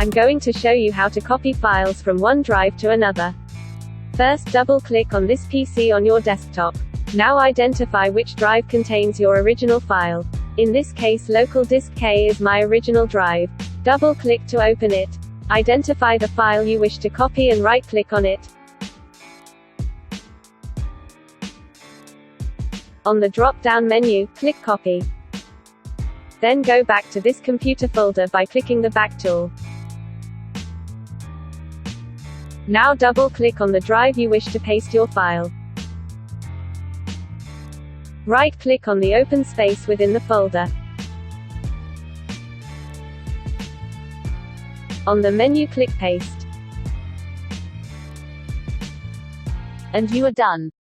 I'm going to show you how to copy files from one drive to another. First, double-click on this PC on your desktop. Now identify which drive contains your original file. In this case, local disk K is my original drive. Double-click to open it. Identify the file you wish to copy and right-click on it. On the drop-down menu, click Copy. Then go back to this computer folder by clicking the Back tool. Now double-click on the drive you wish to paste your file. Right-click on the open space within the folder. On the menu, click Paste. And you are done.